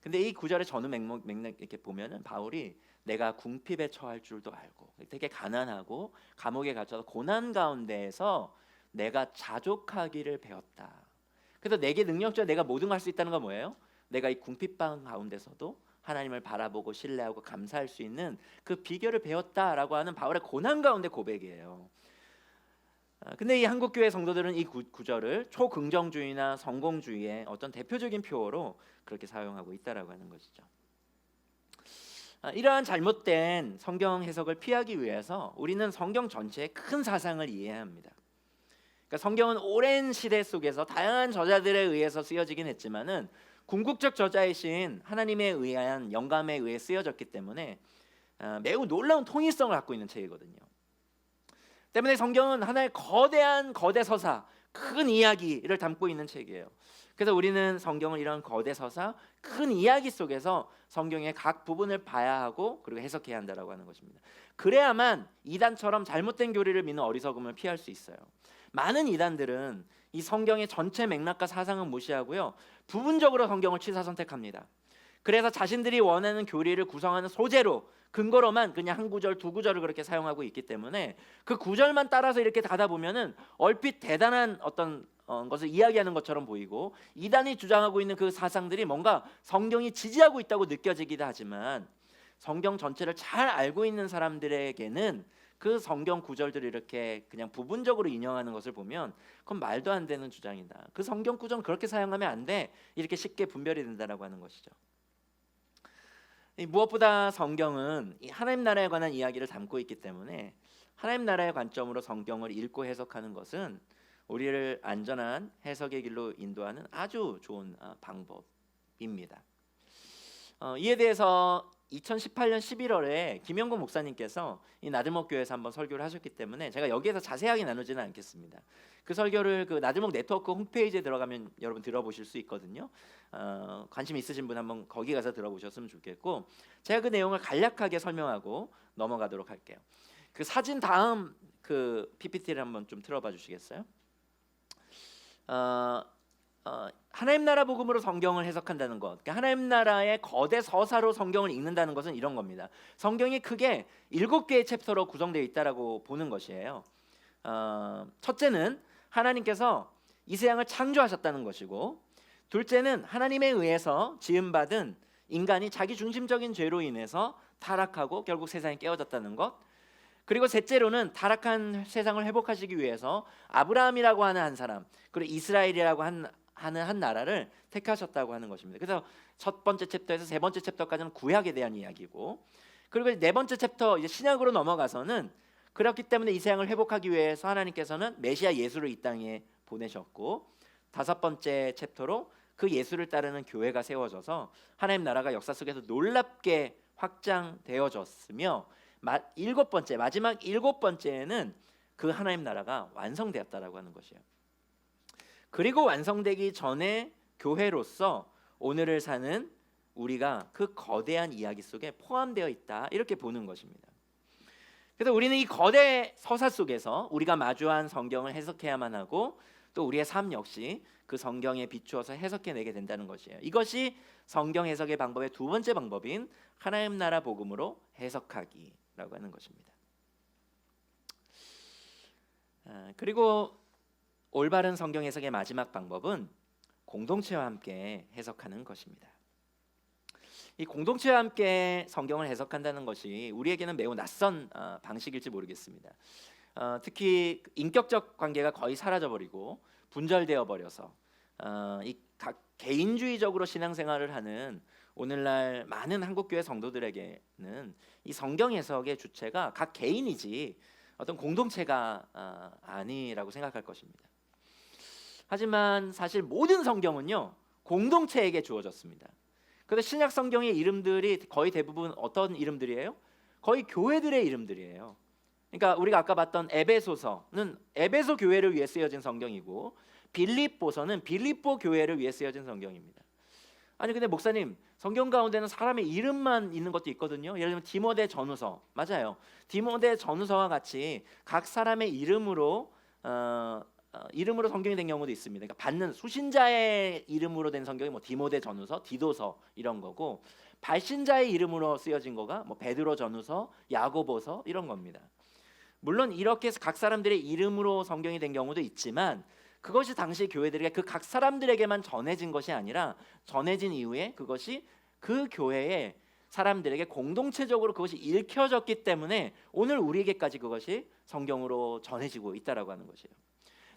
근데 이 구절의 전후 맥락 이렇게 보면은 바울이 내가 궁핍에 처할 줄도 알고 되게 가난하고 감옥에 갇혀서 고난 가운데에서 내가 자족하기를 배웠다. 그래서 내게 능력자 내가 모든 걸 할 수 있다는 건 뭐예요? 내가 이 궁핍방 가운데서도 하나님을 바라보고 신뢰하고 감사할 수 있는 그 비결을 배웠다라고 하는 바울의 고난 가운데 고백이에요. 근데 이 한국교회 성도들은 이 구절을 초긍정주의나 성공주의의 어떤 대표적인 표어로 그렇게 사용하고 있다라고 하는 것이죠. 이러한 잘못된 성경 해석을 피하기 위해서 우리는 성경 전체의 큰 사상을 이해해야 합니다. 그러니까 성경은 오랜 시대 속에서 다양한 저자들에 의해서 쓰여지긴 했지만은 궁극적 저자이신 하나님에 의한 영감에 의해 쓰여졌기 때문에 매우 놀라운 통일성을 갖고 있는 책이거든요. 때문에 성경은 하나의 거대한 거대 서사, 큰 이야기를 담고 있는 책이에요. 그래서 우리는 성경을 이런 거대 서사, 큰 이야기 속에서 성경의 각 부분을 봐야 하고 그리고 해석해야 한다라고 하는 것입니다. 그래야만 이단처럼 잘못된 교리를 믿는 어리석음을 피할 수 있어요. 많은 이단들은 이 성경의 전체 맥락과 사상은 무시하고요, 부분적으로 성경을 취사 선택합니다. 그래서 자신들이 원하는 교리를 구성하는 소재로 근거로만 그냥 한 구절 두 구절을 그렇게 사용하고 있기 때문에 그 구절만 따라서 이렇게 가다 보면은 얼핏 대단한 어떤 것을 이야기하는 것처럼 보이고 이단이 주장하고 있는 그 사상들이 뭔가 성경이 지지하고 있다고 느껴지기도 하지만 성경 전체를 잘 알고 있는 사람들에게는 그 성경 구절들을 이렇게 그냥 부분적으로 인용하는 것을 보면 그건 말도 안 되는 주장이다. 그 성경 구절은 그렇게 사용하면 안 돼. 이렇게 쉽게 분별이 된다라고 하는 것이죠. 무엇보다 성경은 이 하나님 나라에 관한 이야기를 담고 있기 때문에 하나님 나라의 관점으로 성경을 읽고 해석하는 것은 우리를 안전한 해석의 길로 인도하는 아주 좋은 방법입니다. 이에 대해서 2018년 11월에 김영곤 목사님께서 이 나들목 교회에서 한번 설교를 하셨기 때문에 제가 여기에서 자세하게 나누지는 않겠습니다. 그 설교를 그 나들목 네트워크 홈페이지에 들어가면 여러분 들어보실 수 있거든요. 관심 있으신 분 한번 거기 가서 들어보셨으면 좋겠고, 제가 그 내용을 간략하게 설명하고 넘어가도록 할게요. 그 사진 다음 그 PPT를 한번 좀 틀어봐 주시겠어요? 하나님 나라 복음으로 성경을 해석한다는 것, 그러니까 하나님 나라의 거대 서사로 성경을 읽는다는 것은 이런 겁니다. 성경이 크게 7개의 챕터로 구성되어 있다라고 보는 것이에요. 첫째는 하나님께서 이 세상을 창조하셨다는 것이고, 둘째는 하나님에 의해서 지음받은 인간이 자기 중심적인 죄로 인해서 타락하고 결국 세상이 깨어졌다는 것, 그리고 셋째로는 타락한 세상을 회복하시기 위해서 아브라함이라고 하는 한 사람, 그리고 이스라엘이라고 하는 한 나라를 택하셨다고 하는 것입니다. 그래서 첫 번째 챕터에서 세 번째 챕터까지는 구약에 대한 이야기고, 그리고 네 번째 챕터 이제 신약으로 넘어가서는 그렇기 때문에 이 세상을 회복하기 위해서 하나님께서는 메시아 예수를 이 땅에 보내셨고, 다섯 번째 챕터로 그 예수를 따르는 교회가 세워져서 하나님 나라가 역사 속에서 놀랍게 확장되어졌으며, 마지막 일곱 번째에는 그 하나님 나라가 완성되었다라고 하는 것이에요. 그리고 완성되기 전에 교회로서 오늘을 사는 우리가 그 거대한 이야기 속에 포함되어 있다, 이렇게 보는 것입니다. 그래서 우리는 이 거대 서사 속에서 우리가 마주한 성경을 해석해야만 하고, 또 우리의 삶 역시 그 성경에 비추어서 해석해내게 된다는 것이에요. 이것이 성경 해석의 방법의 두 번째 방법인 하나님 나라 복음으로 해석하기라고 하는 것입니다. 그리고 올바른 성경 해석의 마지막 방법은 공동체와 함께 해석하는 것입니다. 이 공동체와 함께 성경을 해석한다는 것이 우리에게는 매우 낯선 방식일지 모르겠습니다. 특히 인격적 관계가 거의 사라져버리고 분절되어 버려서 이 각 개인주의적으로 신앙생활을 하는 오늘날 많은 한국교회 성도들에게는 이 성경 해석의 주체가 각 개인이지 어떤 공동체가 아니라고 생각할 것입니다. 하지만 사실 모든 성경은요, 공동체에게 주어졌습니다. 그래서 신약 성경의 이름들이 거의 대부분 어떤 이름들이에요? 거의 교회들의 이름들이에요. 그러니까 우리가 아까 봤던 에베소서는 에베소 교회를 위해 쓰여진 성경이고, 빌립보서는 빌립보 교회를 위해 쓰여진 성경입니다. 아니 근데 목사님, 성경 가운데는 사람의 이름만 있는 것도 있거든요. 예를 들면 디모데 전후서, 맞아요. 디모데 전후서와 같이 각 사람의 이름으로 성경이 된 경우도 있습니다. 그러니까 받는 수신자의 이름으로 된 성경이 뭐 디모데 전후서, 디도서 이런 거고, 발신자의 이름으로 쓰여진 거가 뭐 베드로 전후서, 야고보서 이런 겁니다. 물론 이렇게 각 사람들의 이름으로 성경이 된 경우도 있지만, 그것이 당시 교회들에게 그 각 사람들에게만 전해진 것이 아니라 전해진 이후에 그것이 그 교회의 사람들에게 공동체적으로 그것이 읽혀졌기 때문에 오늘 우리에게까지 그것이 성경으로 전해지고 있다라고 하는 것이에요.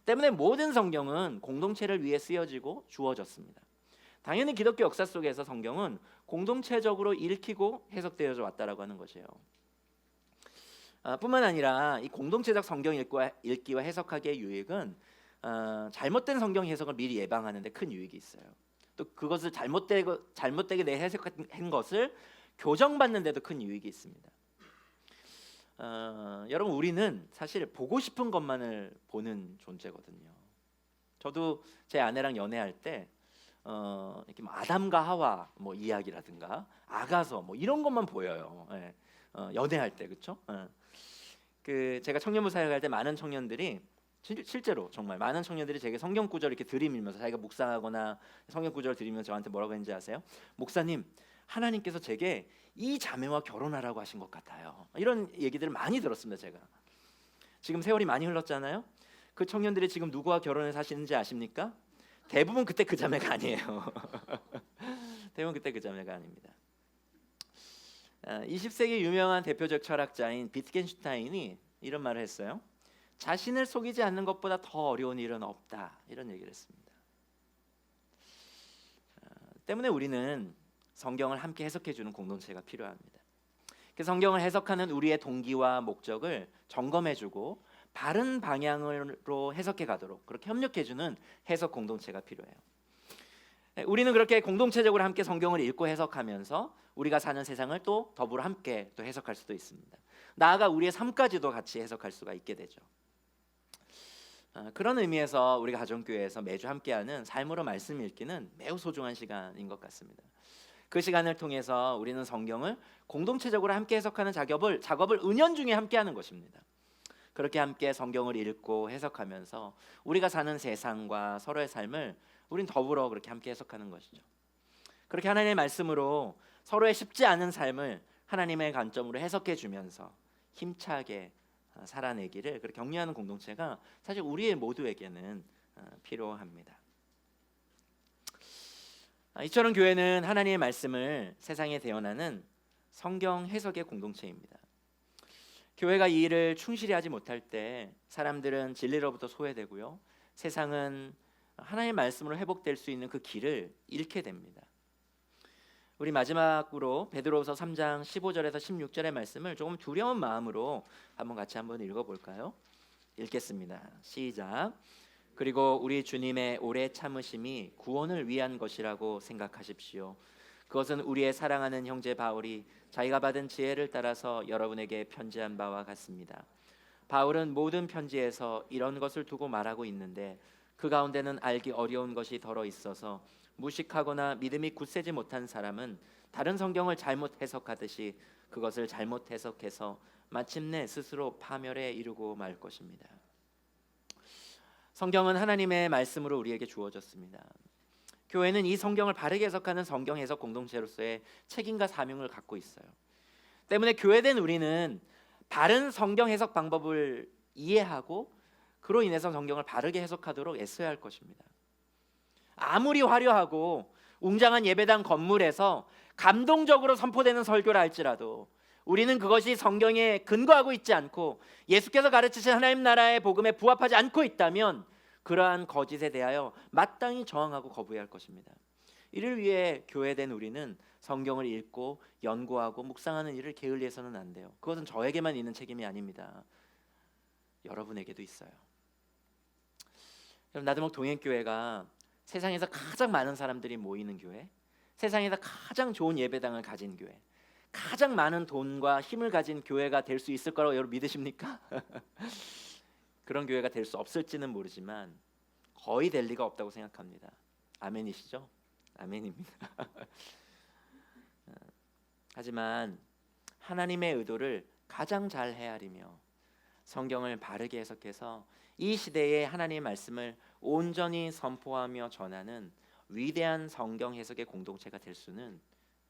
때문에 모든 성경은 공동체를 위해 쓰여지고 주어졌습니다. 당연히 기독교 역사 속에서 성경은 공동체적으로 읽히고 해석되어져 왔다라고 하는 것이에요. 뿐만 아니라 이 공동체적 성경 읽기와 해석하기의 유익은 잘못된 성경 해석을 미리 예방하는 데 큰 유익이 있어요. 또 그것을 잘못되게 내 해석한 것을 교정받는 데도 큰 유익이 있습니다. 여러분, 우리는 사실 보고 싶은 것만을 보는 존재거든요. 저도 제 아내랑 연애할 때 이렇게 뭐 아담과 하와 뭐 이야기라든가 아가서 뭐 이런 것만 보여요. 예. 연애할 때, 그렇죠? 그 제가 청년부 사역할 때 많은 청년들이 실제로 정말 많은 청년들이 제게 성경 구절 이렇게 들이밀면서, 자기가 묵상하거나 성경 구절 들이면서 저한테 뭐라고 했는지 아세요? 목사님, 하나님께서 제게 이 자매와 결혼하라고 하신 것 같아요. 이런 얘기들을 많이 들었습니다. 제가 지금 세월이 많이 흘렀잖아요. 그 청년들이 지금 누구와 결혼해서 사시는지 아십니까? 대부분 그때 그 자매가 아니에요. 대부분 그때 그 자매가 아닙니다. 20세기 유명한 대표적 철학자인 비트겐슈타인이 이런 말을 했어요. 자신을 속이지 않는 것보다 더 어려운 일은 없다, 이런 얘기를 했습니다. 때문에 우리는 성경을 함께 해석해주는 공동체가 필요합니다. 그 성경을 해석하는 우리의 동기와 목적을 점검해주고 바른 방향으로 해석해 가도록 그렇게 협력해주는 해석 공동체가 필요해요. 우리는 그렇게 공동체적으로 함께 성경을 읽고 해석하면서 우리가 사는 세상을 또 더불어 함께 또 해석할 수도 있습니다. 나아가 우리의 삶까지도 같이 해석할 수가 있게 되죠. 그런 의미에서 우리가 가정교회에서 매주 함께하는 삶으로 말씀 읽기는 매우 소중한 시간인 것 같습니다. 그 시간을 통해서 우리는 성경을 공동체적으로 함께 해석하는 작업을 은연중에 함께하는 것입니다. 그렇게 함께 성경을 읽고 해석하면서 우리가 사는 세상과 서로의 삶을 우린 더불어 그렇게 함께 해석하는 것이죠. 그렇게 하나님의 말씀으로 서로의 쉽지 않은 삶을 하나님의 관점으로 해석해 주면서 힘차게 살아내기를 그렇게 격려하는 공동체가 사실 우리 모두에게는 필요합니다. 이처럼 교회는 하나님의 말씀을 세상에 대언하는 성경 해석의 공동체입니다. 교회가 이 일을 충실히 하지 못할 때 사람들은 진리로부터 소외되고요, 세상은 하나님의 말씀으로 회복될 수 있는 그 길을 잃게 됩니다. 우리 마지막으로 베드로후서 3장 15절에서 16절의 말씀을 조금 두려운 마음으로 같이 한번 읽어볼까요? 읽겠습니다. 시작. 그리고 우리 주님의 오래 참으심이 구원을 위한 것이라고 생각하십시오. 그것은 우리의 사랑하는 형제 바울이 자기가 받은 지혜를 따라서 여러분에게 편지한 바와 같습니다. 바울은 모든 편지에서 이런 것을 두고 말하고 있는데 그 가운데는 알기 어려운 것이 덜어 있어서 무식하거나 믿음이 굳세지 못한 사람은 다른 성경을 잘못 해석하듯이 그것을 잘못 해석해서 마침내 스스로 파멸에 이르고 말 것입니다. 성경은 하나님의 말씀으로 우리에게 주어졌습니다. 교회는 이 성경을 바르게 해석하는 성경 해석 공동체로서의 책임과 사명을 갖고 있어요. 때문에 교회된 우리는 바른 성경 해석 방법을 이해하고 그로 인해서 성경을 바르게 해석하도록 애써야 할 것입니다. 아무리 화려하고 웅장한 예배당 건물에서 감동적으로 선포되는 설교라 할지라도 우리는 그것이 성경에 근거하고 있지 않고 예수께서 가르치신 하나님 나라의 복음에 부합하지 않고 있다면 그러한 거짓에 대하여 마땅히 저항하고 거부해야 할 것입니다. 이를 위해 교회된 우리는 성경을 읽고 연구하고 묵상하는 일을 게을리해서는 안 돼요. 그것은 저에게만 있는 책임이 아닙니다. 여러분에게도 있어요. 여러분, 나들목 동행교회가 세상에서 가장 많은 사람들이 모이는 교회, 세상에서 가장 좋은 예배당을 가진 교회, 가장 많은 돈과 힘을 가진 교회가 될 수 있을 거라고 여러분 믿으십니까? 그런 교회가 될 수 없을지는 모르지만 거의 될 리가 없다고 생각합니다. 아멘이시죠? 아멘입니다. 하지만 하나님의 의도를 가장 잘 헤아리며 성경을 바르게 해석해서 이 시대에 하나님의 말씀을 온전히 선포하며 전하는 위대한 성경 해석의 공동체가 될 수는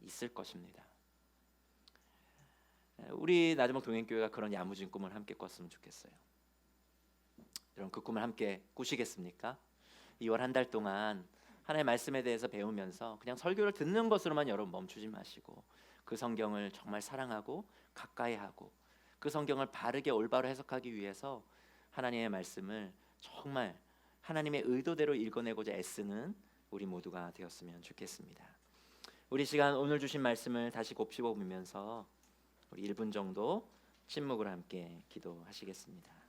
있을 것입니다. 우리 나들목 동행교회가 그런 야무진 꿈을 함께 꿨으면 좋겠어요. 여러분, 그 꿈을 함께 꾸시겠습니까? 2월 한 달 동안 하나님의 말씀에 대해서 배우면서 그냥 설교를 듣는 것으로만 여러분 멈추지 마시고 그 성경을 정말 사랑하고 가까이 하고 그 성경을 바르게 올바로 해석하기 위해서 하나님의 말씀을 정말 하나님의 의도대로 읽어내고자 애쓰는 우리 모두가 되었으면 좋겠습니다. 우리 시간 오늘 주신 말씀을 다시 곱씹어 보면서 우리 1분 정도 침묵을 함께 기도하시겠습니다.